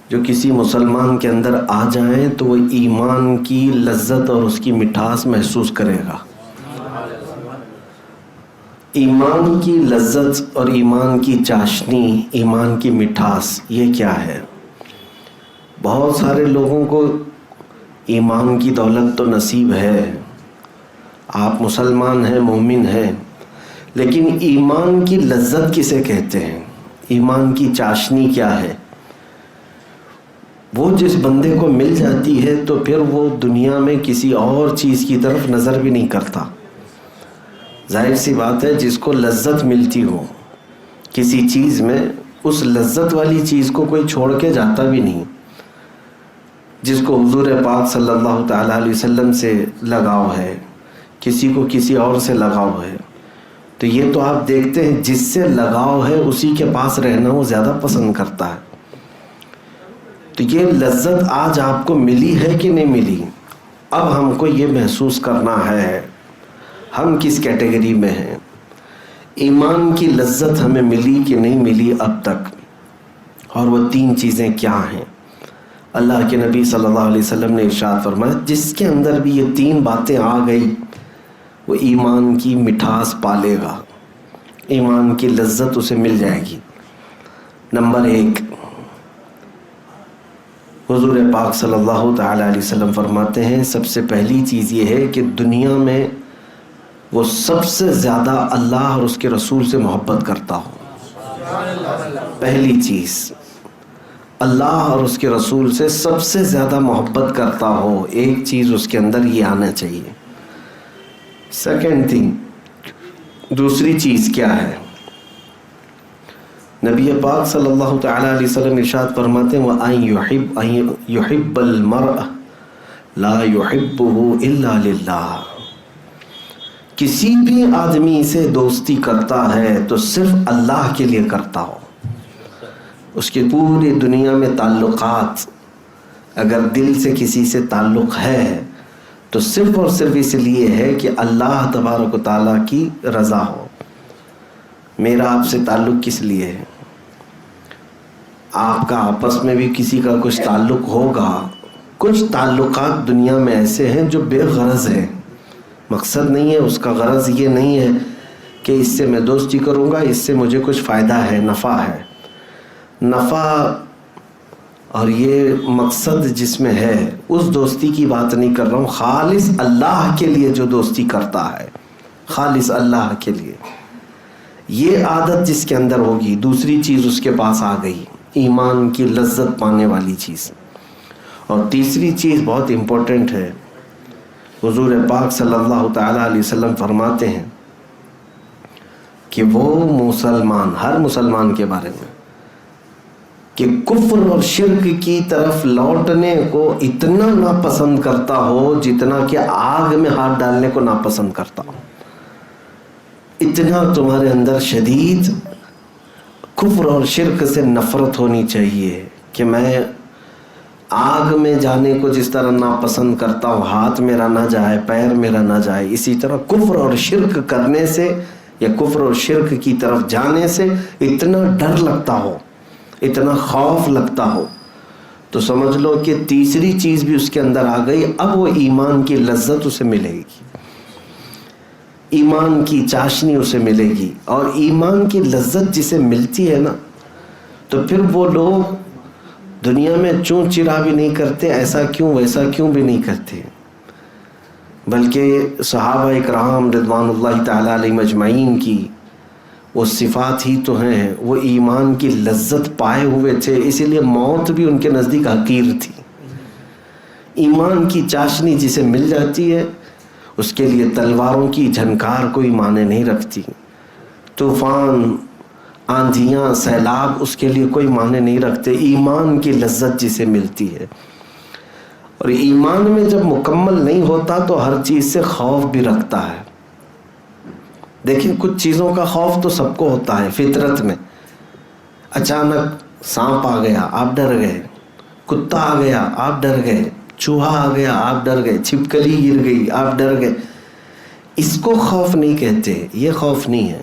جو کسی مسلمان کے اندر آ جائیں تو وہ ایمان کی لذت اور اس کی مٹھاس محسوس کرے گا۔ ایمان کی لذت اور ایمان کی چاشنی، ایمان کی مٹھاس، یہ کیا ہے؟ بہت سارے لوگوں کو ایمان کی دولت تو نصیب ہے، آپ مسلمان ہیں، مومن ہیں، لیکن ایمان کی لذت کسے کہتے ہیں؟ ایمان کی چاشنی کیا ہے؟ وہ جس بندے کو مل جاتی ہے تو پھر وہ دنیا میں کسی اور چیز کی طرف نظر بھی نہیں کرتا۔ ظاہر سی بات ہے، جس کو لذت ملتی ہو کسی چیز میں، اس لذت والی چیز کو کوئی چھوڑ کے جاتا بھی نہیں۔ جس کو حضور پاک صلی اللہ تعالیٰ علیہ وسلم سے لگاؤ ہے، کسی کو کسی اور سے لگاؤ ہے، تو یہ تو آپ دیکھتے ہیں جس سے لگاؤ ہے اسی کے پاس رہنا وہ زیادہ پسند کرتا ہے۔ تو یہ لذت آج آپ کو ملی ہے کہ نہیں ملی؟ اب ہم کو یہ محسوس کرنا ہے ہم کس کیٹیگری میں ہیں، ایمان کی لذت ہمیں ملی کہ نہیں ملی اب تک، اور وہ تین چیزیں کیا ہیں؟ اللہ کے نبی صلی اللہ علیہ وسلم نے ارشاد فرمایا جس کے اندر بھی یہ تین باتیں آ گئی وہ ایمان کی مٹھاس پالے گا، ایمان کی لذت اسے مل جائے گی۔ نمبر ایک، حضور پاک صلی اللہ تعالیٰ علیہ وسلم فرماتے ہیں سب سے پہلی چیز یہ ہے کہ دنیا میں وہ سب سے زیادہ اللہ اور اس کے رسول سے محبت کرتا ہو۔ پہلی چیز، اللہ اور اس کے رسول سے سب سے زیادہ محبت کرتا ہو، ایک چیز اس کے اندر یہ آنا چاہیے۔ سیکنڈ تھنگ، دوسری چیز کیا ہے؟ نبی پاک صلی اللہ تعالیٰ علیہ وسلم ارشاد فرماتے ہیں وَأَن يُحِبَّ الْمَرْءَ لَا يُحِبُّهُ إِلَّا لِلَّهِ، کسی بھی آدمی سے دوستی کرتا ہے تو صرف اللہ کے لیے کرتا ہو۔ اس کی پوری دنیا میں تعلقات اگر دل سے کسی سے تعلق ہے تو صرف اور صرف اس لیے ہے کہ اللہ تبارک و تعالیٰ کی رضا ہو۔ میرا آپ سے تعلق کس لیے ہے؟ آپ کا آپس میں بھی کسی کا کچھ تعلق ہوگا۔ کچھ تعلقات دنیا میں ایسے ہیں جو بے غرض ہیں، مقصد نہیں ہے اس کا، غرض یہ نہیں ہے کہ اس سے میں دوستی کروں گا، اس سے مجھے کچھ فائدہ ہے، نفع ہے۔ نفع اور یہ مقصد جس میں ہے اس دوستی کی بات نہیں کر رہا ہوں، خالص اللہ کے لیے جو دوستی کرتا ہے، خالص اللہ کے لیے، یہ عادت جس کے اندر ہوگی، دوسری چیز اس کے پاس آ گئی، ایمان کی لذت پانے والی چیز۔ اور تیسری چیز بہت امپورٹنٹ ہے، حضور پاک صلی اللہ تعالیٰ علیہ وسلم فرماتے ہیں کہ وہ مسلمان، ہر مسلمان کے بارے میں، کہ کفر اور شرک کی طرف لوٹنے کو اتنا ناپسند کرتا ہو جتنا کہ آگ میں ہاتھ ڈالنے کو ناپسند کرتا ہو۔ اتنا تمہارے اندر شدید کفر اور شرک سے نفرت ہونی چاہیے کہ میں آگ میں جانے کو جس طرح ناپسند کرتا ہوں، ہاتھ میرا نہ جائے، پیر میرا نہ جائے، اسی طرح کفر اور شرک کرنے سے یا کفر اور شرک کی طرف جانے سے اتنا ڈر لگتا ہو، اتنا خوف لگتا ہو، تو سمجھ لو کہ تیسری چیز بھی اس کے اندر آ گئی، اب وہ ایمان کی لذت اسے ملے گی، ایمان کی چاشنی اسے ملے گی۔ اور ایمان کی لذت جسے ملتی ہے نا، تو پھر وہ لوگ دنیا میں چوں چرا بھی نہیں کرتے، ایسا کیوں ویسا کیوں بھی نہیں کرتے، بلکہ صحابہ اکرام رضوان اللہ تعالیٰ علیہم اجمعین کی وہ صفات ہی تو ہیں، وہ ایمان کی لذت پائے ہوئے تھے، اسی لیے موت بھی ان کے نزدیک حقیر تھی۔ ایمان کی چاشنی جسے مل جاتی ہے اس کے لیے تلواروں کی جھنکار کوئی معنی نہیں رکھتی، طوفان، آندھیاں، سیلاب اس کے لیے کوئی معنی نہیں رکھتے، ایمان کی لذت جسے ملتی ہے۔ اور ایمان میں جب مکمل نہیں ہوتا تو ہر چیز سے خوف بھی رکھتا ہے۔ دیکھیں کچھ چیزوں کا خوف تو سب کو ہوتا ہے فطرت میں، اچانک سانپ آ گیا آپ ڈر گئے، کتا آ گیا آپ ڈر گئے، چوہا آ گیا آپ ڈر گئے، چھپکلی گر گئی آپ ڈر گئے، اس کو خوف نہیں کہتے، یہ خوف نہیں ہے،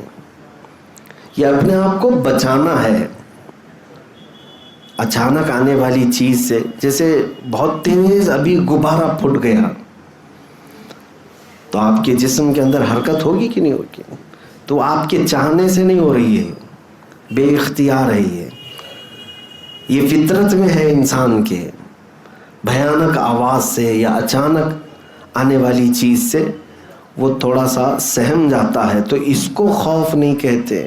یہ اپنے آپ کو بچانا ہے۔ اچانک آنے والی چیز سے، جیسے بہت تیز ابھی غبارہ پھٹ گیا تو آپ کے جسم کے اندر حرکت ہوگی کہ نہیں ہوگی؟ تو آپ کے چاہنے سے نہیں ہو رہی ہے، بے اختیار ہے. یہ فطرت میں ہے انسان کے. بھیانک آواز سے یا اچانک آنے والی چیز سے وہ تھوڑا سا سہم جاتا ہے، تو اس کو خوف نہیں کہتے،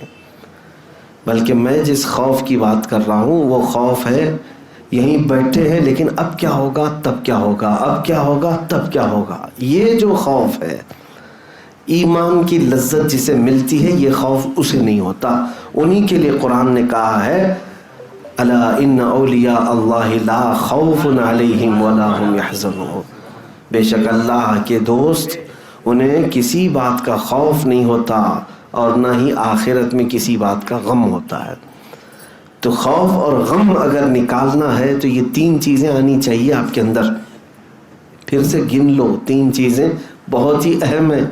بلکہ میں جس خوف کی بات کر رہا ہوں وہ خوف ہے یہیں بیٹھے ہیں لیکن اب کیا ہوگا، تب کیا ہوگا، اب کیا ہوگا، تب کیا ہوگا. یہ جو خوف ہے، ایمان کی لذت جسے ملتی ہے، یہ خوف اسے نہیں ہوتا. انہی کے لیے قرآن نے کہا ہے الا ان اولیاء اللہ لا خوف علیہم ولا هم یحزنون. بے شک اللہ کے دوست، انہیں کسی بات کا خوف نہیں ہوتا اور نہ ہی آخرت میں کسی بات کا غم ہوتا ہے. تو خوف اور غم اگر نکالنا ہے تو یہ 3 چیزیں آنی چاہیے آپ کے اندر. پھر سے گن لو، 3 چیزیں بہت ہی اہم ہیں.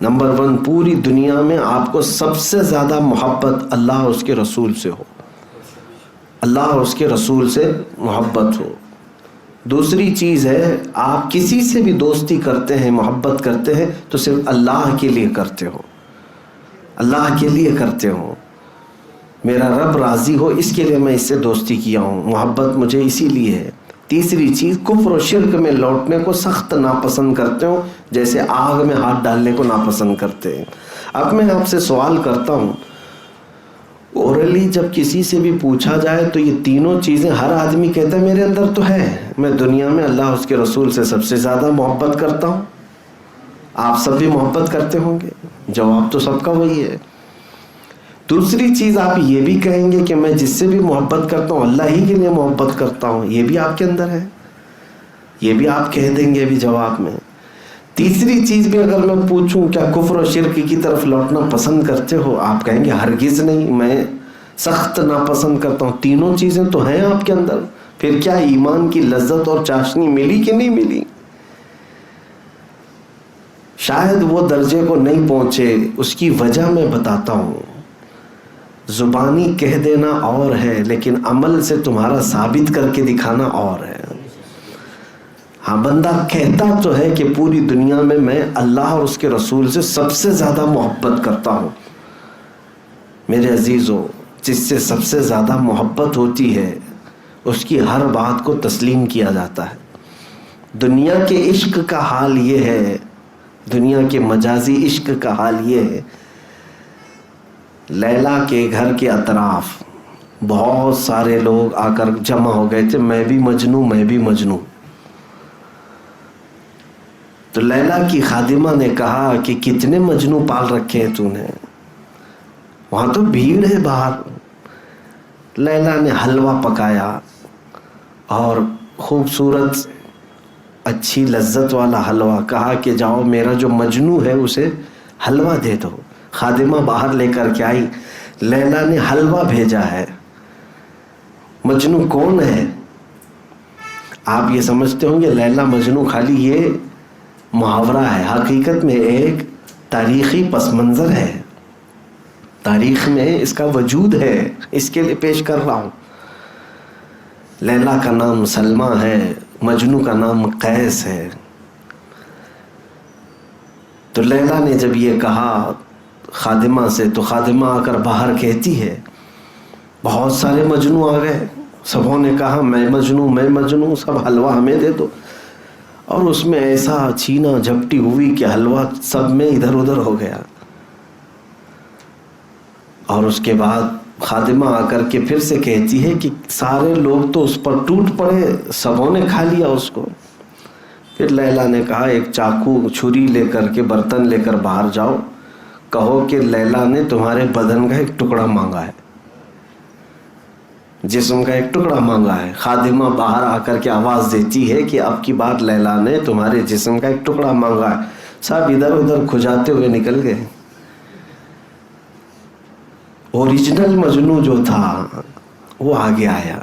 نمبر 1، پوری دنیا میں آپ کو سب سے زیادہ محبت اللہ اور اس کے رسول سے ہو، اللہ اور اس کے رسول سے محبت ہو. دوسری چیز ہے، آپ کسی سے بھی دوستی کرتے ہیں، محبت کرتے ہیں تو صرف اللہ کے لیے کرتے ہو، اللہ کے لیے کرتے ہو. میرا رب راضی ہو اس کے لیے میں اس سے دوستی کیا ہوں، محبت مجھے اسی لیے ہے. تیسری چیز، کفر و شرک میں لوٹنے کو سخت ناپسند کرتے ہو، جیسے آگ میں ہاتھ ڈالنے کو ناپسند کرتے ہیں. اب میں آپ سے سوال کرتا ہوں، اورلی جب کسی سے بھی پوچھا جائے تو یہ تینوں چیزیں ہر آدمی کہتا ہے میرے اندر تو ہے، میں دنیا میں اللہ اس کے رسول سے سب سے زیادہ محبت کرتا ہوں. آپ سب بھی محبت کرتے ہوں گے، جواب تو سب کا وہی ہے. دوسری چیز آپ یہ بھی کہیں گے کہ میں جس سے بھی محبت کرتا ہوں اللہ ہی کے لیے محبت کرتا ہوں، یہ بھی آپ کے اندر ہے، یہ بھی آپ کہہ دیں گے بھی جواب میں. تیسری چیز بھی اگر میں پوچھوں کیا کفر و شرک کی طرف لوٹنا پسند کرتے ہو، آپ کہیں گے ہرگز نہیں، میں سخت ناپسند کرتا ہوں. تینوں چیزیں تو ہیں آپ کے اندر، پھر کیا ایمان کی لذت اور چاشنی ملی کہ نہیں ملی؟ شاید وہ درجے کو نہیں پہنچے، اس کی وجہ میں بتاتا ہوں. زبانی کہہ دینا اور ہے لیکن عمل سے تمہارا ثابت کر کے دکھانا اور ہے. ہاں، بندہ کہتا تو ہے کہ پوری دنیا میں اللہ اور اس کے رسول سے سب سے زیادہ محبت کرتا ہوں. میرے عزیزو، جس سے سب سے زیادہ محبت ہوتی ہے اس کی ہر بات کو تسلیم کیا جاتا ہے. دنیا کے عشق کا حال یہ ہے، دنیا کے مجازی عشق کا حال یہ ہے. لیلا کے گھر کے اطراف بہت سارے لوگ آ کر جمع ہو گئے تھے، میں بھی مجنوں، میں بھی مجنوں. تو لیلا کی خادمہ نے کہا کہ کتنے مجنوں پال رکھے ہیں تو نے، وہاں تو بھیڑ ہے باہر. لیلا نے حلوہ پکایا اور خوبصورت اچھی لذت والا حلوہ، کہا کہ جاؤ میرا جو مجنوں ہے اسے حلوہ دے دو. خادمہ باہر لے کر کے آئی، لیلا نے حلوہ بھیجا ہے. مجنوں کون ہے؟ آپ یہ سمجھتے ہوں گے لیلا مجنوں خالی یہ محاورہ ہے، حقیقت میں ایک تاریخی پس منظر ہے، تاریخ میں اس کا وجود ہے، اس کے لیے پیش کر رہا ہوں. لیلا کا نام سلمہ ہے، مجنوں کا نام قیس ہے. تو لیلا نے جب یہ کہا خادمہ سے تو خادمہ آ کر باہر کہتی ہے بہت سارے مجنوں آ گئے، سبوں نے کہا میں مجنوں، میں مجنوں، سب حلوہ ہمیں دے دو. اور اس میں ایسا چھینا جھپٹی ہوئی کہ حلوہ سب میں ادھر ادھر ہو گیا. اور اس کے بعد خادمہ آ کر کے پھر سے کہتی ہے کہ سارے لوگ تو اس پر ٹوٹ پڑے، سبوں نے کھا لیا اس کو. پھر لیلا نے کہا ایک چاقو چھری لے کر کے برتن لے کر باہر جاؤ، کہو کہ لیلا نے تمہارے بدن کا ایک ٹکڑا مانگا ہے، جسم کا ایک ٹکڑا مانگا ہے. خادمہ باہر آ کر کے آواز دیتی ہے کہ اب کی بار لیلا نے تمہارے جسم کا ایک ٹکڑا مانگا ہے. سب ادھر ادھر کھجاتے ہوئے نکل گئے. اوریجنل مجنوں جو تھا وہ آگے آیا.